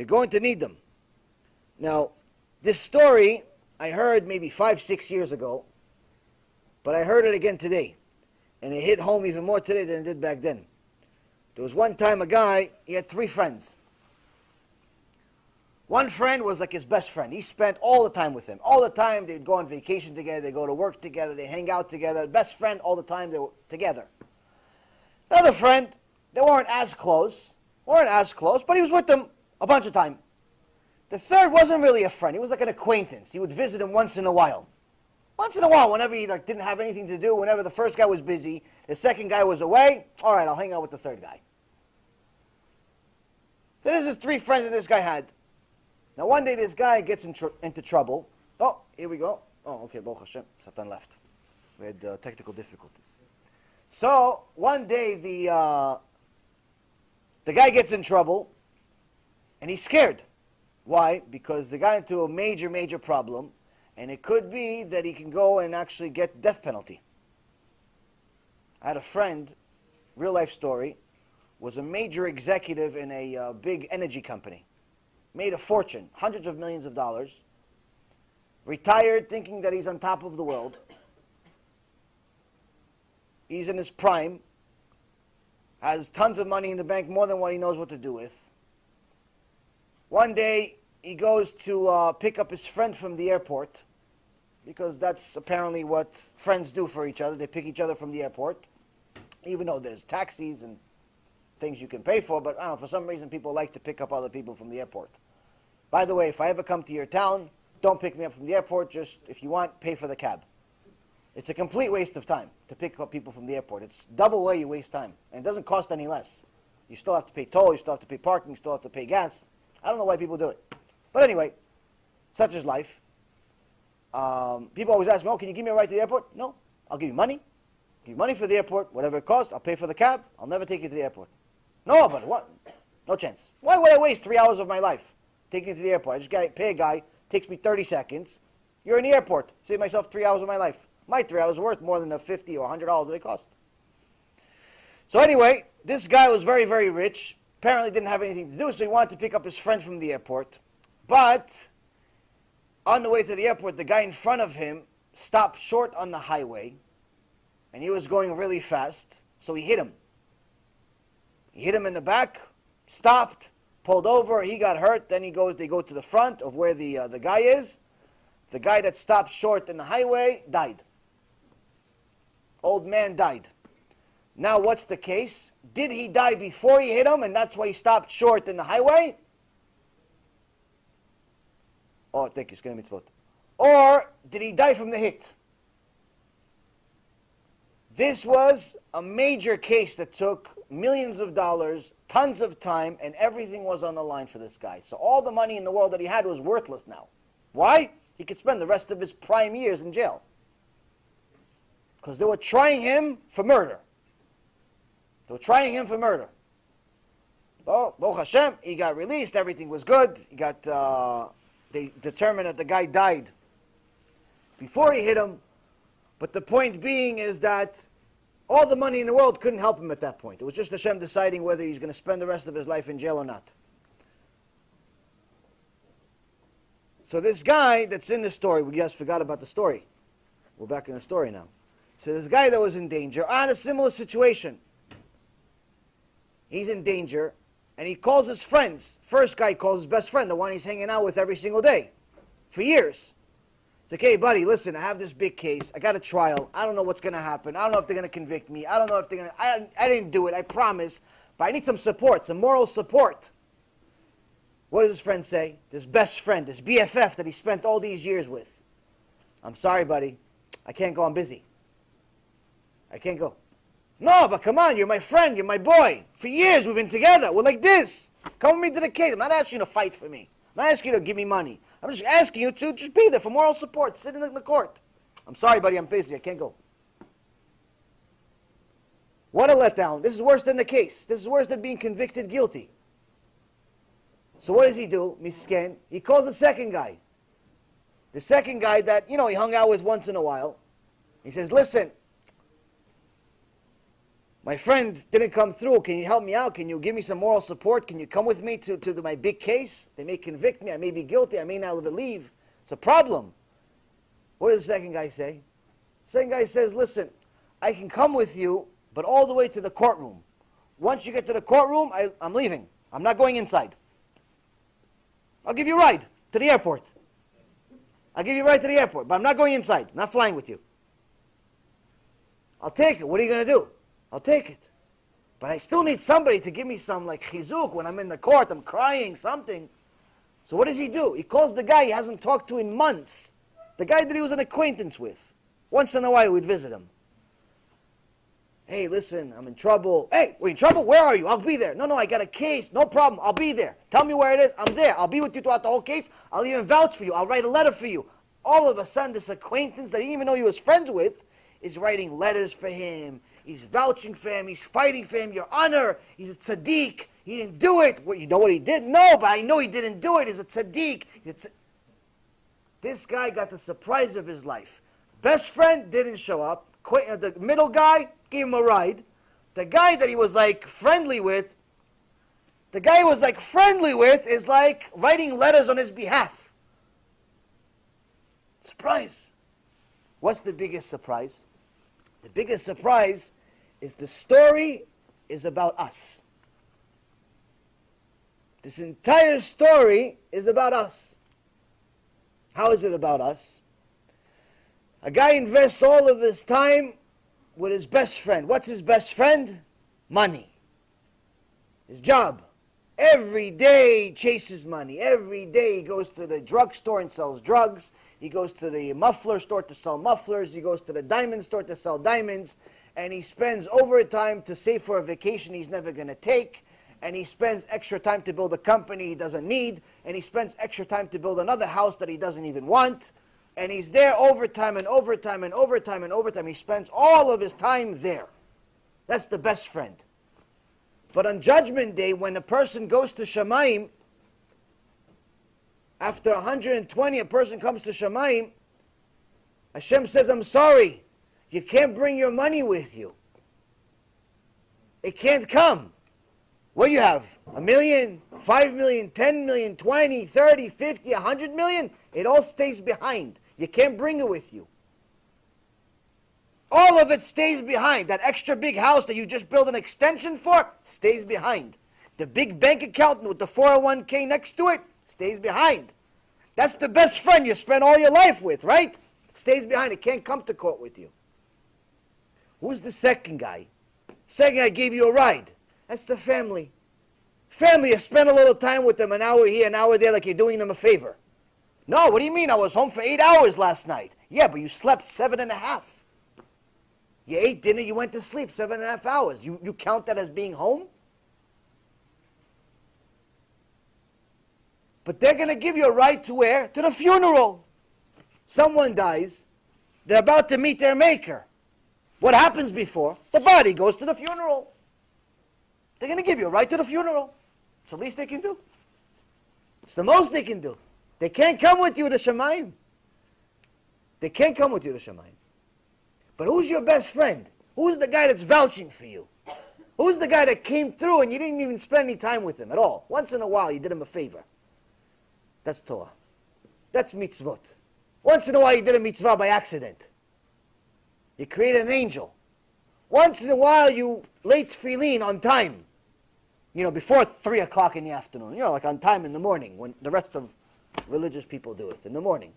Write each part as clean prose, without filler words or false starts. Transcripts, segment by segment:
You're going to need them. Now, this story I heard maybe 5-6 years ago, but I heard it again today. And it hit home even more today than it did back then. There was one time a guy, he had 3 friends. One friend was like his best friend. He spent all the time with him. All the time, they'd go on vacation together, they'd go to work together, they'd hang out together. Best friend all the time, they were together. Another friend, they weren't as close, but he was with them a bunch of time. The third wasn't really a friend. He was like an acquaintance. He would visit him once in a while. Once in a while, whenever he didn't have anything to do, whenever the first guy was busy, the second guy was away, all right, I'll hang out with the third guy. So this is 3 friends that this guy had. Now one day this guy gets into trouble. Oh, here we go. Oh, okay, Baruch Hashem, Satan left. We had technical difficulties. So one day the guy gets in trouble, and he's scared. Why? Because they got into a major problem, and it could be that he can go and actually get death penalty. I had a friend, real life story, was a major executive in a big energy company. Made a fortune, hundreds of millions of dollars. Retired thinking that he's on top of the world. He's in his prime. Has tons of money in the bank, more than what he knows what to do with. One day, he goes to pick up his friend from the airport, because that's apparently what friends do for each other. They pick each other from the airport, even though there's taxis and things you can pay for, but I don't know, for some reason people like to pick up other people from the airport. By the way, if I ever come to your town, don't pick me up from the airport, just, if you want, pay for the cab. It's a complete waste of time to pick up people from the airport. It's double way you waste time, and it doesn't cost any less. You still have to pay toll, you still have to pay parking, you still have to pay gas. I don't know why people do it. But anyway, such is life. People always ask me, oh, can you give me a ride to the airport? No, I'll give you money. Give you money for the airport, whatever it costs, I'll pay for the cab, I'll never take you to the airport. No, but what? No chance. Why would I waste 3 hours of my life taking you to the airport? I just got to pay a guy, takes me 30 seconds. You're in the airport. Save myself 3 hours of my life. My 3 hours are worth more than the $50 or $100 that they cost. So anyway, this guy was very, very rich. Apparently didn't have anything to do, so he wanted to pick up his friend from the airport. But on the way to the airport, the guy in front of him stopped short on the highway, and he was going really fast, so he hit him. He hit him in the back, stopped, pulled over, he got hurt, then they go to the front of where the guy is. The guy that stopped short in the highway died. Old man died. Now what's the case? Did he die before he hit him, and that's why he stopped short in the highway? Oh, thank you, Skene Mitzvot. Or did he die from the hit? This was a major case that took millions of dollars, tons of time, and everything was on the line for this guy. So all the money in the world that he had was worthless now. Why? He could spend the rest of his prime years in jail. Because they were trying him for murder. They were trying him for murder. Oh, Baruch Hashem, he got released, everything was good. He got, they determined that the guy died before he hit him. But the point being is that all the money in the world couldn't help him at that point. It was just Hashem deciding whether he's going to spend the rest of his life in jail or not. So this guy that's in the story, we just forgot about the story. We're back in the story now. So this guy that was in danger, on a similar situation. He's in danger, and he calls his friends. First guy calls his best friend, the one he's hanging out with every single day, for years. It's like, hey buddy, listen, I have this big case. I got a trial. I don't know what's going to happen. I don't know if they're going to convict me. I don't know if they're going to... I didn't do it, I promise. But I need some support, some moral support. What does his friend say? This best friend, this BFF that he spent all these years with. I'm sorry, buddy. I can't go. I'm busy. I can't go. No, but come on. You're my friend. You're my boy. For years we've been together. We're like this. Come with me to the case. I'm not asking you to fight for me. I'm not asking you to give me money. I'm just asking you to just be there for moral support. Sit in the court. I'm sorry, buddy. I'm busy. I can't go. What a letdown. This is worse than the case. This is worse than being convicted guilty. So what does he do? Misken. He calls the second guy. The second guy that, he hung out with once in a while. He says, listen, My friend didn't come through. Can you help me out? Can you give me some moral support? Can you come with me to my big case? They may convict me. I may be guilty. I may not leave. It's a problem. What does the second guy say? The second guy says, listen, I can come with you, but all the way to the courtroom. Once you get to the courtroom, I'm leaving. I'm not going inside. I'll give you a ride to the airport. I'll give you a ride to the airport, but I'm not going inside. I'm not flying with you. I'll take it. What are you going to do? I'll take it. But I still need somebody to give me some like chizuk when I'm in the court. I'm crying, something. So what does he do? He calls the guy he hasn't talked to in months. The guy that he was an acquaintance with. Once in a while we'd visit him. Hey, listen, I'm in trouble. Hey, we're in trouble? Where are you? I'll be there. No, I got a case. No problem. I'll be there. Tell me where it is. I'm there. I'll be with you throughout the whole case. I'll even vouch for you. I'll write a letter for you. All of a sudden, this acquaintance that he didn't even know he was friends with is writing letters for him. He's vouching for him. He's fighting for him. Your honor. He's a tzaddik. He didn't do it. What, you know what he did? No, but I know he didn't do it. He's a tzaddik. This guy got the surprise of his life. Best friend didn't show up. The middle guy gave him a ride. The guy that he was like friendly with, is like writing letters on his behalf. Surprise. What's the biggest surprise? The biggest surprise is the story is about us. This entire story is about us. How is it about us? A guy invests all of his time with his best friend. What's his best friend? Money. His job. Every day he chases money. Every day he goes to the drugstore and sells drugs. He goes to the muffler store to sell mufflers. He goes to the diamond store to sell diamonds. And he spends overtime to save for a vacation he's never going to take. And he spends extra time to build a company he doesn't need. And he spends extra time to build another house that he doesn't even want. And he's there overtime and overtime and overtime and overtime. He spends all of his time there. That's the best friend. But on Judgment Day, when a person goes to Shamayim, after 120, a person comes to Shamayim, Hashem says, I'm sorry, you can't bring your money with you. It can't come. What do you have? 1 million, 5 million, 10 million, 20, 30, 50, 100 million? It all stays behind. You can't bring it with you. All of it stays behind. That extra big house that you just built an extension for stays behind. The big bank account with the 401k next to it stays behind. That's the best friend you spend all your life with, right? Stays behind. It can't come to court with you. Who's the second guy? Second guy gave you a ride. That's the family. Family, you spend a little time with them, an hour here, an hour there, like you're doing them a favor. No, what do you mean? I was home for 8 hours last night. Yeah, but you slept 7.5. You ate dinner, you went to sleep 7.5 hours. You count that as being home? But they're going to give you a ride to where? To the funeral. Someone dies. They're about to meet their maker. What happens before? The body goes to the funeral. They're going to give you a ride to the funeral. It's the least they can do. It's the most they can do. They can't come with you to Shamayim. They can't come with you to Shamayim. But who's your best friend? Who's the guy that's vouching for you? Who's the guy that came through and you didn't even spend any time with him at all? Once in a while you did him a favor. That's Torah. That's mitzvot. Once in a while you did a mitzvah by accident. You created an angel. Once in a while you laid tefillin on time. You know, before 3 o'clock in the afternoon. You know, like on time in the morning when the rest of religious people do it in the morning.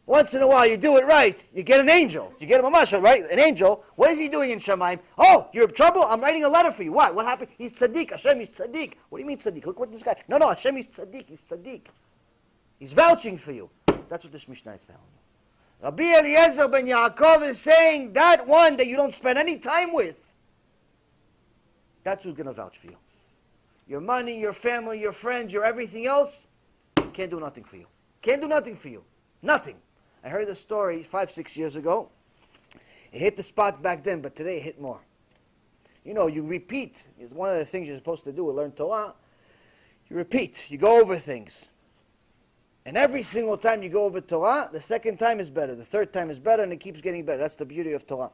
Once in a while you do it right, you get an angel. You get a mamashal, right? An angel. What is he doing in Shamayim? Oh, you're in trouble? I'm writing a letter for you. What? What happened? He's tzaddik. Hashem is tzaddik. What do you mean tzaddik? Look what this guy... No, Hashem is tzaddik. He's tzaddik. He's vouching for you. That's what this Mishnah is telling you. Rabbi Eliezer ben Yaakov is saying that one that you don't spend any time with, that's who's going to vouch for you. Your money, your family, your friends, your everything else, can't do nothing for you. Can't do nothing for you. Nothing. I heard a story 5-6 years ago. It hit the spot back then, but today it hit more. You know, you repeat. It's one of the things you're supposed to do to learn Torah. You repeat. You go over things. And every single time you go over Torah, the second time is better. The third time is better, and it keeps getting better. That's the beauty of Torah.